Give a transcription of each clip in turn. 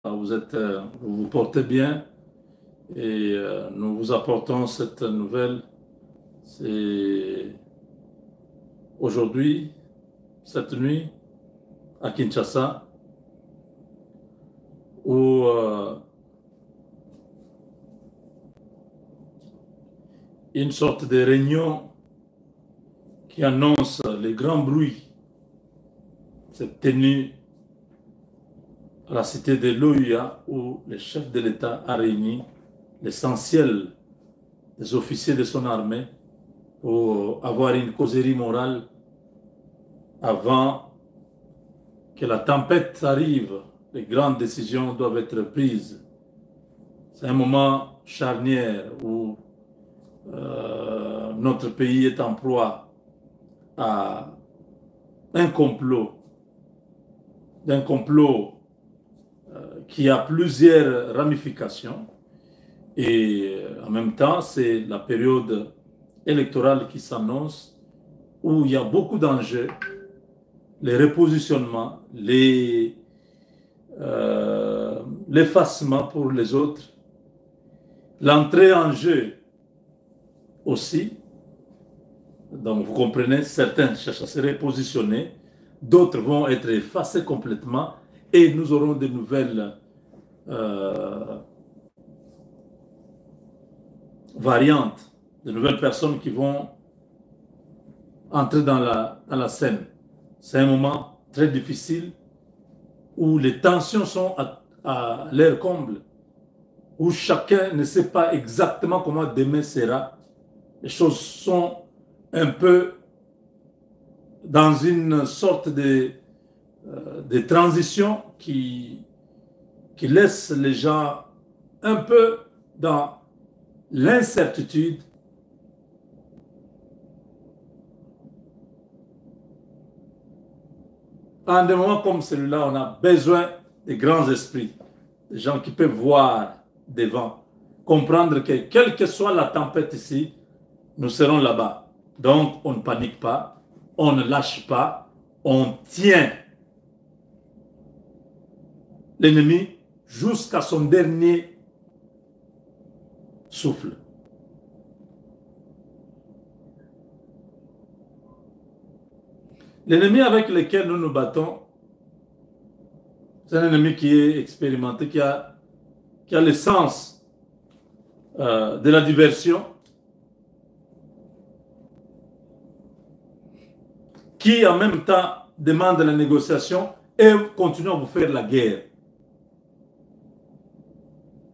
Vous vous portez bien et nous vous apportons cette nouvelle. C'est aujourd'hui, cette nuit, à Kinshasa, où une sorte de réunion qui annonce les grands bruits s'est tenue à la cité de l'OUA, où le chef de l'État a réuni l'essentiel des officiers de son armée pour avoir une causerie morale avant que la tempête arrive. Les grandes décisions doivent être prises. C'est un moment charnière où notre pays est en proie à un complot, d'un complot qui a plusieurs ramifications. Et en même temps, c'est la période électorale qui s'annonce où il y a beaucoup d'enjeux, les repositionnements, l'effacement pour les autres, l'entrée en jeu aussi. Donc vous comprenez, certains cherchent à se repositionner, d'autres vont être effacés complètement et nous aurons de nouvelles variantes, de nouvelles personnes qui vont entrer dans la scène. C'est un moment très difficile où les tensions sont à leur comble, où chacun ne sait pas exactement comment demain sera. Les choses sont un peu dans une sorte de transition qui laisse les gens un peu dans l'incertitude. En des moments comme celui-là, on a besoin de grands esprits, des gens qui peuvent voir devant, comprendre que quelle que soit la tempête ici, nous serons là-bas. Donc, on ne panique pas, on ne lâche pas, on tient l'ennemi jusqu'à son dernier souffle. L'ennemi avec lequel nous nous battons, c'est un ennemi qui est expérimenté, qui a le sens de la diversion, qui en même temps demande la négociation et continue à vous faire la guerre.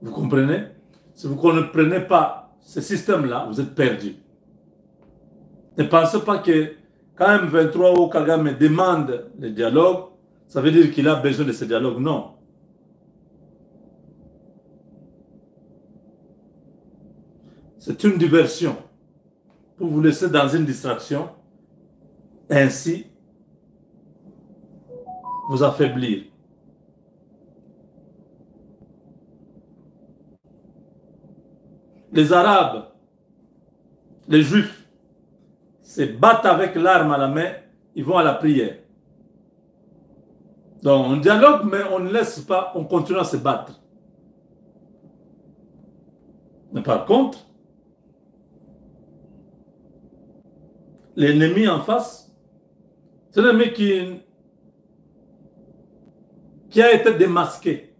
Vous comprenez? Si vous ne comprenez pas ce système-là, vous êtes perdu. Ne pensez pas que quand M23 ou Kagame demande le dialogue, ça veut dire qu'il a besoin de ce dialogue. Non. C'est une diversion pour vous laisser dans une distraction, ainsi vous affaiblir. Les Arabes, les Juifs, se battent avec l'arme à la main, ils vont à la prière. Donc on dialogue, mais on ne laisse pas, on continue à se battre. Mais par contre, l'ennemi en face, c'est l'ennemi qui a été démasqué.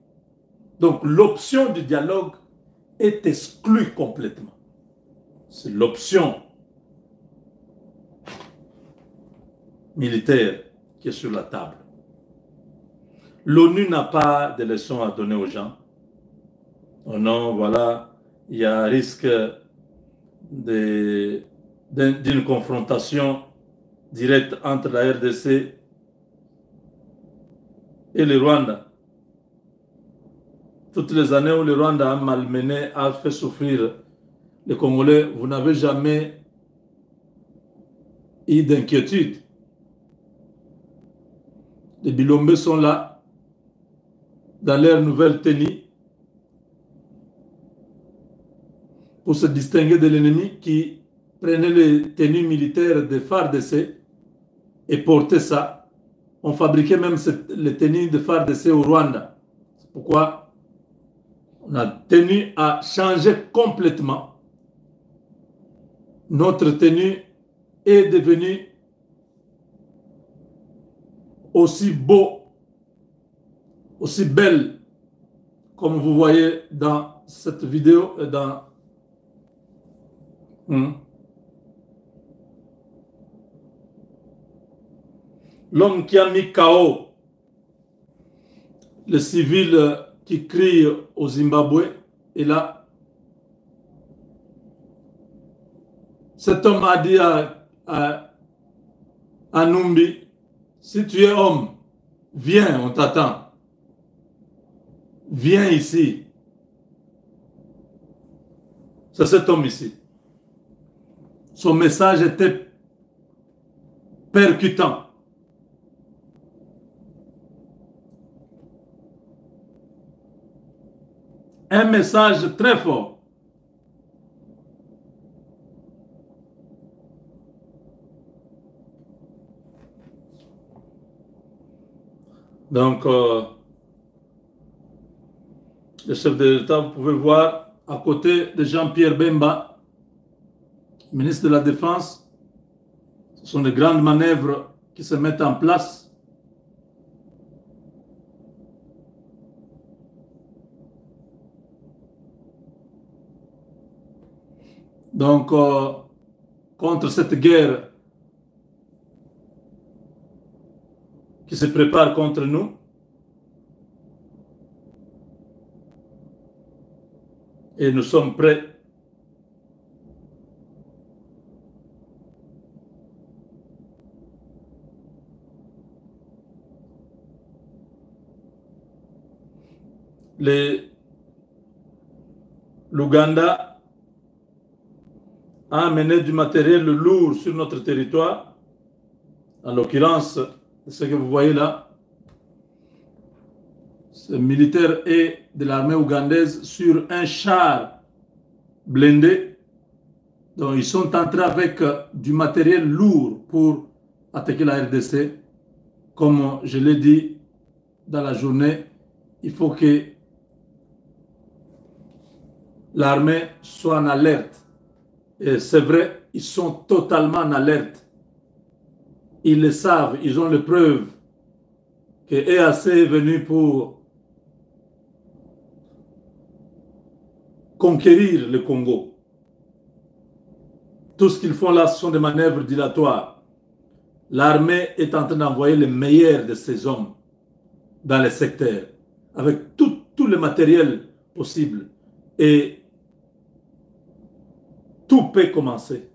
Donc l'option du dialogue est exclue complètement. C'est l'option militaire qui est sur la table. L'ONU n'a pas de leçons à donner aux gens. Oh non, voilà, il y a un risque d'une confrontation directe entre la RDC et le Rwanda. Toutes les années où le Rwanda a malmené, a fait souffrir les Congolais, vous n'avez jamais eu d'inquiétude. Les Bilombés sont là, dans leur nouvelle tenue, pour se distinguer de l'ennemi qui prenait les tenues militaires des FARDC et portait ça. On fabriquait même les tenues de FARDC au Rwanda. pourquoi on a tenu à changer complètement. Notre tenue est devenue aussi beau, aussi belle, comme vous voyez dans cette vidéo et dans... L'homme qui a mis KO le civil qui crie au Zimbabwe est là. Cet homme a dit à Numbi, si tu es homme, viens, on t'attend. Viens ici. C'est cet homme ici. Son message était percutant. Un message très fort. Donc, le chef de l'État, vous pouvez voir, à côté de Jean-Pierre Bemba, ministre de la Défense, ce sont de grandes manœuvres qui se mettent en place. Donc, contre cette guerre qui se prépare contre nous, et nous sommes prêts. L'Ouganda a amené du matériel lourd sur notre territoire, en l'occurrence, ce que vous voyez là, ce militaire est de l'armée ougandaise sur un char blindé. Donc ils sont entrés avec du matériel lourd pour attaquer la RDC. Comme je l'ai dit dans la journée, il faut que l'armée soit en alerte. Et c'est vrai, ils sont totalement en alerte. Ils le savent, ils ont les preuves que EAC est venu pour conquérir le Congo. Tout ce qu'ils font là, ce sont des manœuvres dilatoires. L'armée est en train d'envoyer les meilleurs de ses hommes dans les secteurs, avec tout le matériel possible. Et tout peut commencer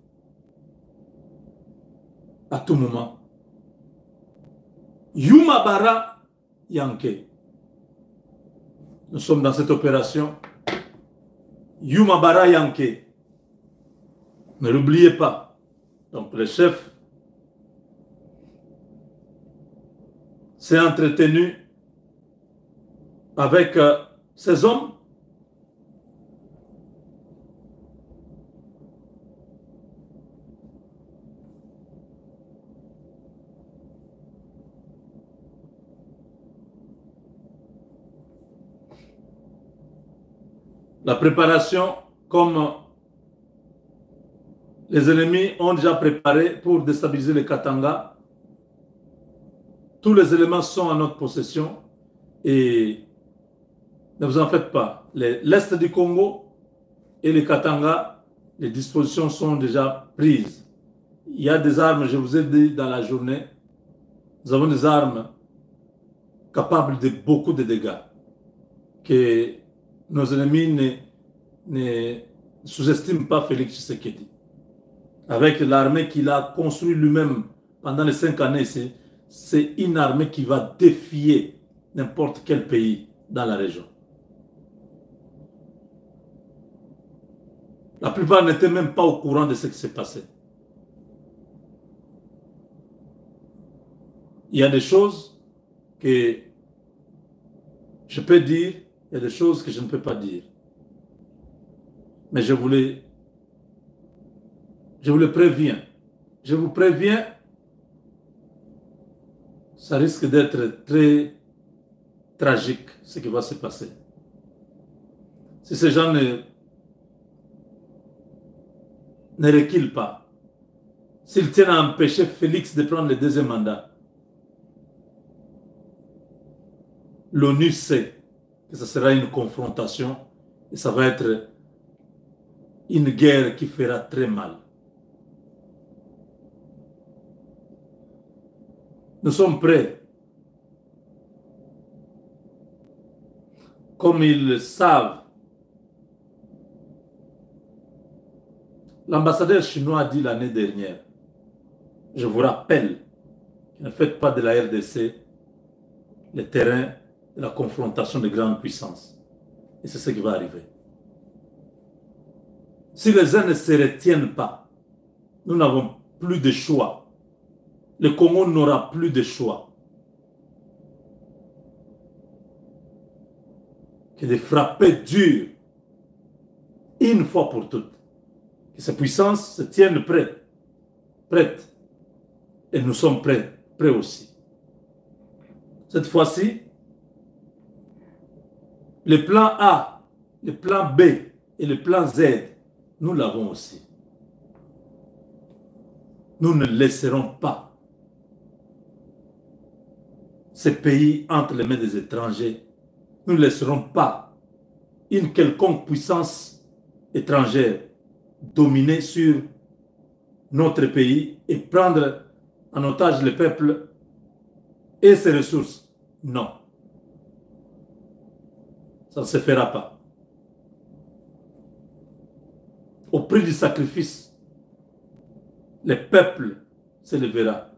à tout moment. Yumabara Yanke. Nous sommes dans cette opération. Yumabara Yanke. Ne l'oubliez pas. Donc le chef s'est entretenu avec ses hommes. La préparation, comme les ennemis ont déjà préparé pour déstabiliser le Katanga, tous les éléments sont à notre possession et ne vous en faites pas. L'Est du Congo et le Katanga, les dispositions sont déjà prises. Il y a des armes, je vous ai dit dans la journée, nous avons des armes capables de beaucoup de dégâts que nos ennemis ne sous-estiment pas Félix Tshisekedi. Avec l'armée qu'il a construite lui-même pendant les 5 années, c'est une armée qui va défier n'importe quel pays dans la région. La plupart n'étaient même pas au courant de ce qui s'est passé. Il y a des choses que je peux dire, il y a des choses que je ne peux pas dire. Mais je vous le préviens. Je vous préviens, ça risque d'être très tragique ce qui va se passer. Si ces gens ne reculent pas, s'ils tiennent à empêcher Félix de prendre le deuxième mandat, l'ONU sait que ce sera une confrontation et ça va être une guerre qui fera très mal. Nous sommes prêts. Comme ils le savent, l'ambassadeur chinois a dit l'année dernière, je vous rappelle, ne faites pas de la RDC le terrain de la confrontation de grandes puissances. Et c'est ce qui va arriver. Si les uns ne se retiennent pas, nous n'avons plus de choix. Le Congo n'aura plus de choix que de frapper dur, une fois pour toutes. Que ces puissances se tiennent prêtes. Et nous sommes prêts aussi. Cette fois-ci, le plan A, le plan B et le plan Z, nous l'avons aussi. Nous ne laisserons pas ces pays entre les mains des étrangers. Nous ne laisserons pas une quelconque puissance étrangère dominer sur notre pays et prendre en otage le peuple et ses ressources. Non. Ça ne se fera pas. Au prix du sacrifice, le peuple se lèvera.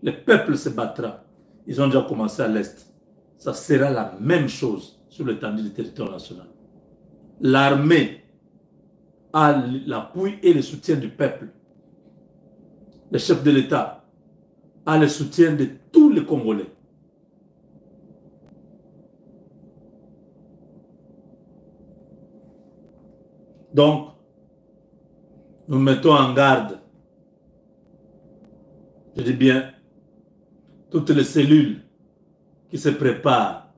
Le peuple se battra. Ils ont déjà commencé à l'Est. Ça sera la même chose sur l'étendue du territoire national. L'armée a l'appui et le soutien du peuple. Le chef de l'État a le soutien de tous les Congolais. Donc, nous mettons en garde, je dis bien, toutes les cellules qui se préparent,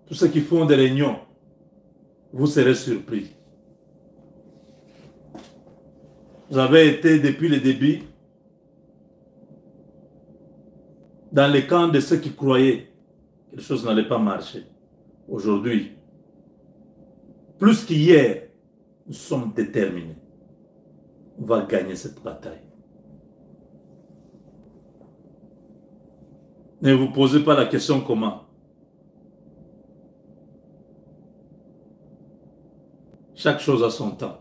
tous ceux qui font des réunions, vous serez surpris. Vous avez été depuis le début dans les camps de ceux qui croyaient que les choses n'allaient pas marcher. Aujourd'hui, plus qu'hier, nous sommes déterminés. On va gagner cette bataille. Ne vous posez pas la question comment. Chaque chose a son temps.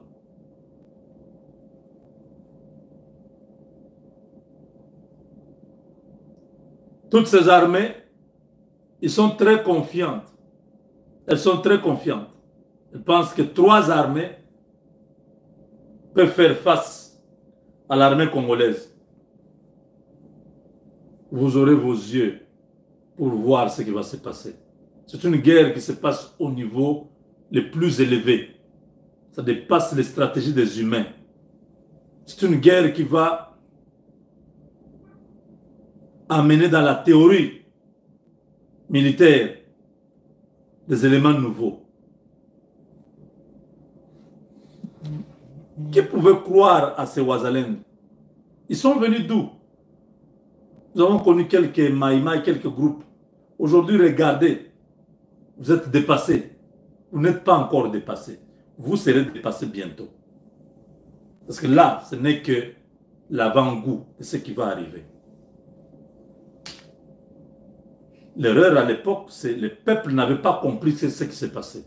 Toutes ces armées, ils sont très confiantes. Elles sont très confiantes. Elles pensent que 3 armées peuvent faire face à l'armée congolaise. Vous aurez vos yeux pour voir ce qui va se passer. C'est une guerre qui se passe au niveau le plus élevé. Ça dépasse les stratégies des humains. C'est une guerre qui va amener dans la théorie militaire des éléments nouveaux. Qui pouvait croire à ces Ouazalènes? Ils sont venus d'où? Nous avons connu quelques Maïmaï, quelques groupes. Aujourd'hui, regardez, vous êtes dépassés. Vous n'êtes pas encore dépassés. Vous serez dépassés bientôt. Parce que là, ce n'est que l'avant-goût de ce qui va arriver. L'erreur à l'époque, c'est que le peuple n'avait pas compris ce qui s'est passé.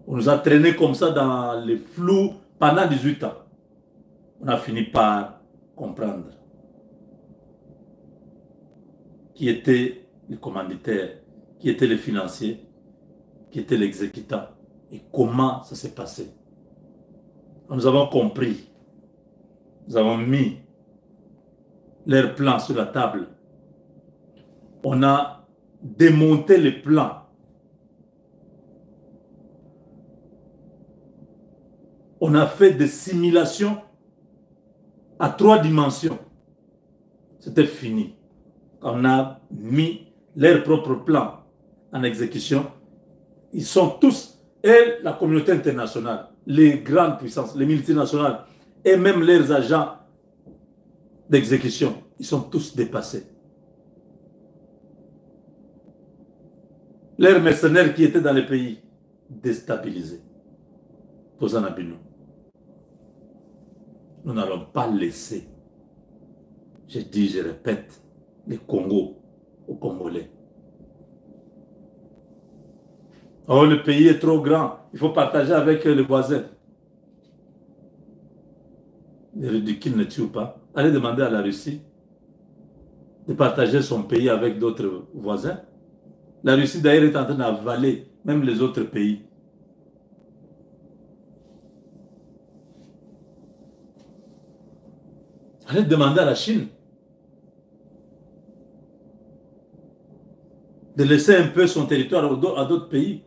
On nous a traînés comme ça dans les flous pendant 18 ans. On a fini par comprendre qui était le commanditaire, qui était le financier, qui était l'exécutant et comment ça s'est passé. Nous avons compris, nous avons mis leur plan sur la table. On a démonté les plans. On a fait des simulations à 3 dimensions. C'était fini. On a mis leur propre plan en exécution. Ils sont tous, et la communauté internationale, les grandes puissances, les multinationales, et même leurs agents d'exécution, ils sont tous dépassés. Leurs mercenaires qui étaient dans les pays déstabilisés. Nous n'allons pas laisser, je dis, je répète, les Congo aux Congolais. Oh, le pays est trop grand, il faut partager avec les voisins. Les ridicules ne tuent pas. Allez demander à la Russie de partager son pays avec d'autres voisins. La Russie d'ailleurs est en train d'avaler même les autres pays. Allez demander à la Chine de laisser un peu son territoire à d'autres pays.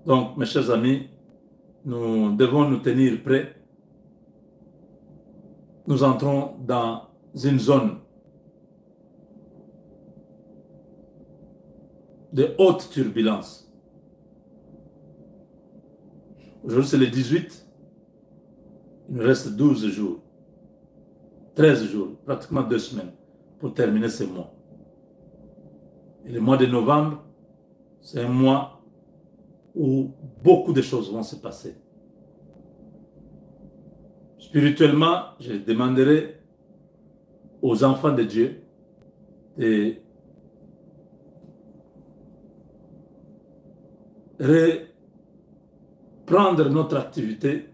Donc, mes chers amis, nous devons nous tenir prêts. Nous entrons dans une zone de haute turbulence. Aujourd'hui, c'est le 18. Il nous reste 12 jours, 13 jours, pratiquement 2 semaines pour terminer ce mois. Et le mois de novembre, c'est un mois où beaucoup de choses vont se passer. Spirituellement, je demanderai aux enfants de Dieu de reprendre notre activité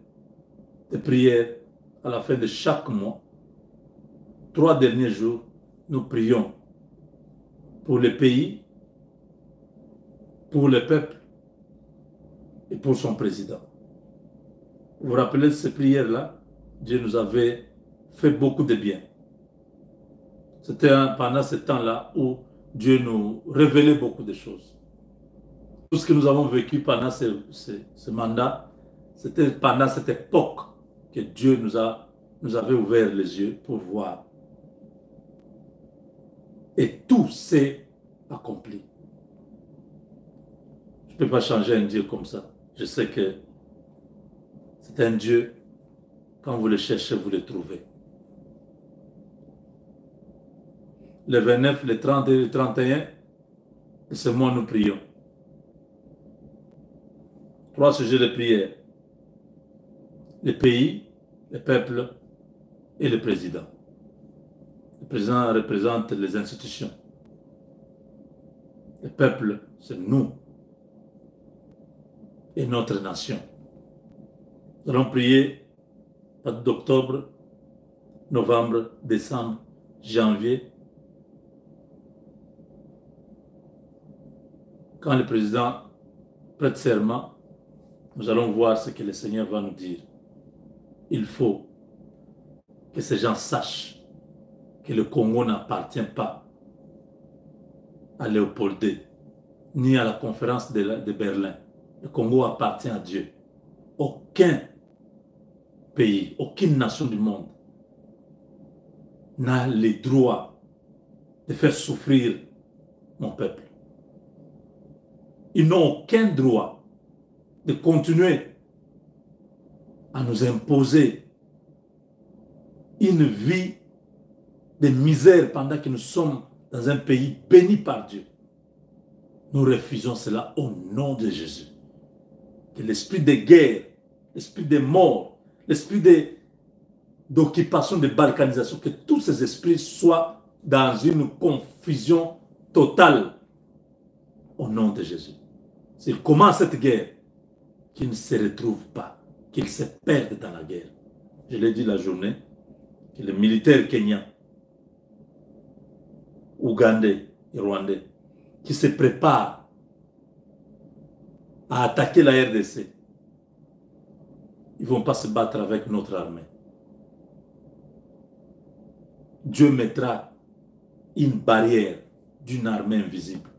de prière à la fin de chaque mois. 3 derniers jours, nous prions pour le pays, pour le peuple et pour son président. Vous vous rappelez de ces prières-là? Dieu nous avait fait beaucoup de bien. C'était pendant ce temps-là où Dieu nous révélait beaucoup de choses. Tout ce que nous avons vécu pendant ce mandat, c'était pendant cette époque que Dieu nous avait ouvert les yeux pour voir. Et tout s'est accompli. Je ne peux pas changer un Dieu comme ça. Je sais que c'est un Dieu, quand vous le cherchez, vous le trouvez. Le 29, le 30 et le 31, et ce mois nous prions. 3 sujets de prière. Le pays, le peuple et le président. Le président représente les institutions. Le peuple, c'est nous et notre nation. Nous allons prier d'octobre, novembre, décembre, janvier. Quand le président prête serment, nous allons voir ce que le Seigneur va nous dire. Il faut que ces gens sachent que le Congo n'appartient pas à Léopold II, ni à la conférence de Berlin. Le Congo appartient à Dieu. Aucun pays, aucune nation du monde n'a le droit de faire souffrir mon peuple. Ils n'ont aucun droit de continuer à nous imposer une vie de misère pendant que nous sommes dans un pays béni par Dieu. Nous refusons cela au nom de Jésus. Que l'esprit de guerre, l'esprit de mort, l'esprit d'occupation, de balkanisation, que tous ces esprits soient dans une confusion totale au nom de Jésus. S'ils commencent cette guerre, qu'ils ne se retrouvent pas, qu'ils se perdent dans la guerre. Je l'ai dit la journée, que les militaires kenyans, ougandais et rwandais, qui se préparent à attaquer la RDC, ils ne vont pas se battre avec notre armée. Dieu mettra une barrière d'une armée invisible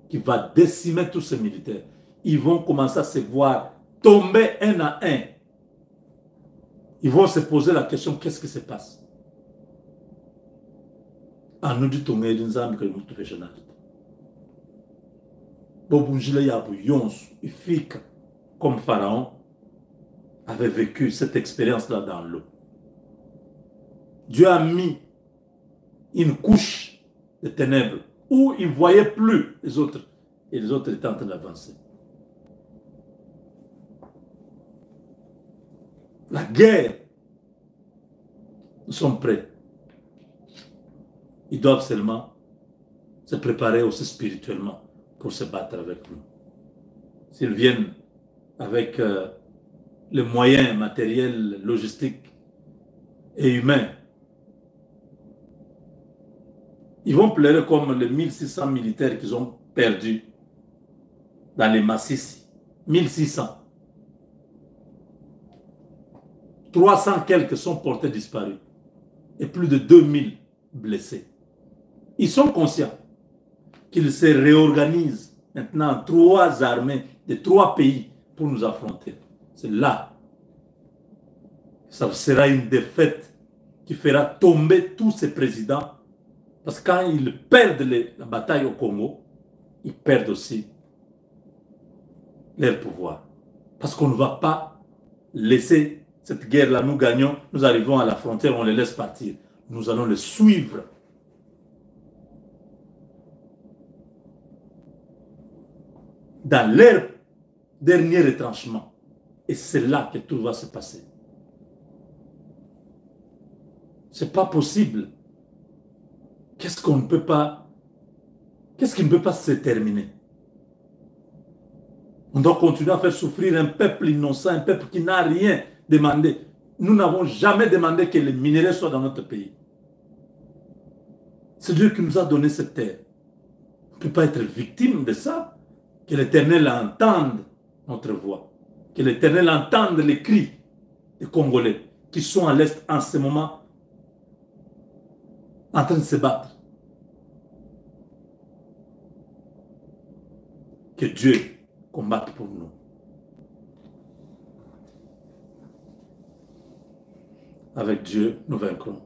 qui va décimer tous ces militaires. Ils vont commencer à se voir tomber un à un. Ils vont se poser la question, qu'est-ce qui se passe? En nous dit tomber d'une âme que nous te faisons. Bobunjile Yabu Yons, Ifik, comme Pharaon, avait vécu cette expérience-là dans l'eau. Dieu a mis une couche de ténèbres où il ne voyait plus les autres. Et les autres étaient en train d'avancer. La guerre, nous sommes prêts. Ils doivent seulement se préparer aussi spirituellement pour se battre avec nous. S'ils viennent avec les moyens matériels, logistiques et humains, ils vont pleurer comme les 1600 militaires qu'ils ont perdus dans les massifs. 1600. 300 quelques sont portés disparus et plus de 2000 blessés. Ils sont conscients qu'ils se réorganisent maintenant en 3 armées de 3 pays pour nous affronter. C'est là. Ça sera une défaite qui fera tomber tous ces présidents. Parce que quand ils perdent la bataille au Congo, ils perdent aussi leur pouvoir. Parce qu'on ne va pas laisser cette guerre-là, nous gagnons, nous arrivons à la frontière, on les laisse partir. Nous allons les suivre. Dans leur dernier retranchement. Et c'est là que tout va se passer. Ce n'est pas possible. Qu'est-ce qui ne peut pas se terminer? On doit continuer à faire souffrir un peuple innocent, un peuple qui n'a rien demandé. Nous n'avons jamais demandé que les minéraux soient dans notre pays. C'est Dieu qui nous a donné cette terre. On ne peut pas être victime de ça. Que l'Éternel entende notre voix. Que l'Éternel entende les cris des Congolais qui sont à l'Est en ce moment en train de se battre. Que Dieu combatte pour nous. Avec Dieu, nous vaincrons.